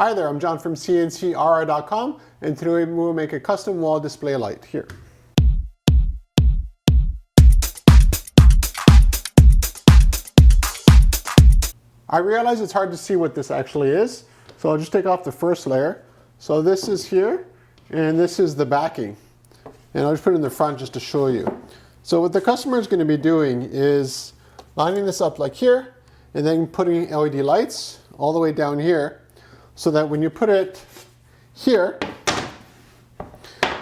Hi there, I'm John from CNCKing.com, and today we'll make a custom wall display light here. I realize it's hard to see what this actually is, so I'll just take off the first layer. So this is here, and this is the backing. And I'll just put it in the front just to show you. So what the customer is going to be doing is lining this up like here, and then putting LED lights all the way down here, so that when you put it here,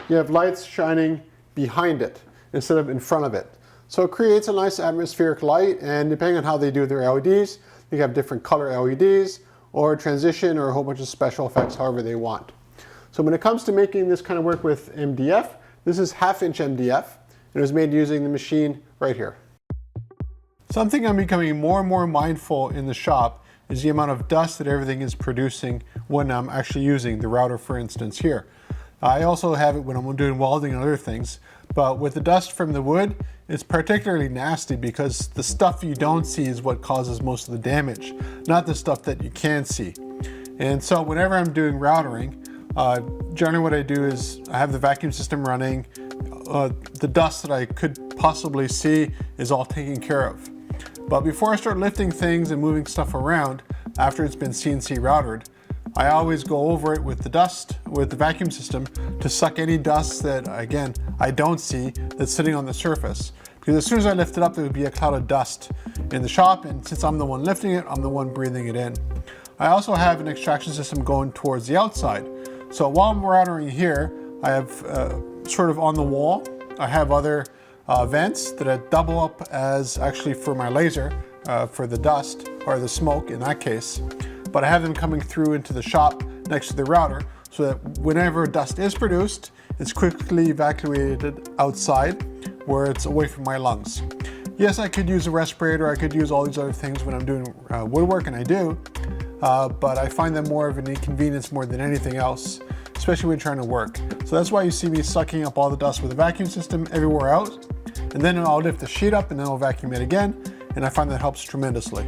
you have lights shining behind it instead of in front of it. So it creates a nice atmospheric light, and depending on how they do their LEDs, they have different color LEDs, or transition, or a whole bunch of special effects, however they want. So when it comes to making this kind of work with MDF, this is 1/2" MDF. It was made using the machine right here. Something I'm becoming more and more mindful in the shop is the amount of dust that everything is producing when I'm actually using the router, for instance, here. I also have it when I'm doing welding and other things, but with the dust from the wood, it's particularly nasty because the stuff you don't see is what causes most of the damage, not the stuff that you can see. And so whenever I'm doing routering, generally what I do is I have the vacuum system running. The dust that I could possibly see is all taken care of. But before I start lifting things and moving stuff around, after it's been CNC routed, I always go over it with the dust, with the vacuum system, to suck any dust that, again, I don't see that's sitting on the surface. Because as soon as I lift it up, there would be a cloud of dust in the shop, and since I'm the one lifting it, I'm the one breathing it in. I also have an extraction system going towards the outside. So while I'm routering here, I have sort of on the wall, I have other vents that I double up as actually for my laser, for the dust, or the smoke in that case. But I have them coming through into the shop next to the router so that whenever dust is produced, it's quickly evacuated outside where it's away from my lungs. Yes, I could use a respirator, I could use all these other things when I'm doing woodwork, and I do, but I find them more of an inconvenience more than anything else, especially when trying to work. So that's why you see me sucking up all the dust with a vacuum system everywhere else, and then I'll lift the sheet up and then I'll vacuum it again, and I find that helps tremendously.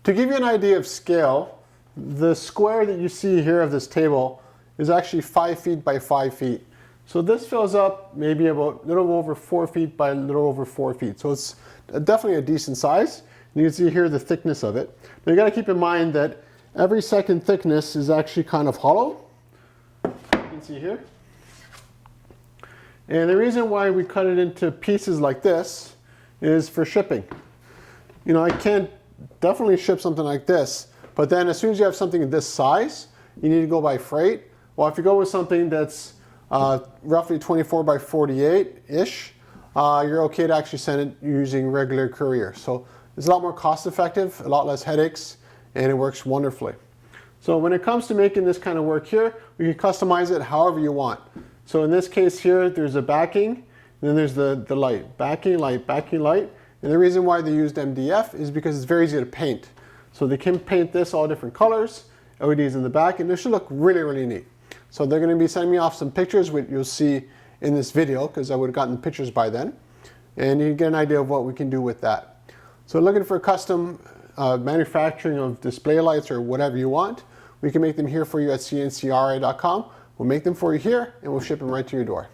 To give you an idea of scale, the square that you see here of this table is actually 5 feet by 5 feet. So this fills up maybe about a little over 4 feet by a little over 4 feet. So it's definitely a decent size. You can see here the thickness of it. But you got to keep in mind that every second thickness is actually kind of hollow. You can see here. And the reason why we cut it into pieces like this is for shipping. You know, I can't definitely ship something like this, but then as soon as you have something this size, you need to go by freight. Well, if you go with something that's roughly 24 by 48-ish, you're okay to actually send it using regular courier. So it's a lot more cost effective, a lot less headaches, and it works wonderfully. So when it comes to making this kind of work here, we can customize it however you want. So in this case here, there's a backing, and then there's the light. Backing, light, backing, light. And the reason why they used MDF is because it's very easy to paint. So they can paint this all different colors, LEDs in the back, and this should look really, really neat. So they're going to be sending me off some pictures, which you'll see in this video, because I would have gotten the pictures by then. And you can get an idea of what we can do with that. So looking for custom manufacturing of display lights or whatever you want, we can make them here for you at CNCKing.com. We'll make them for you here, and we'll ship them right to your door.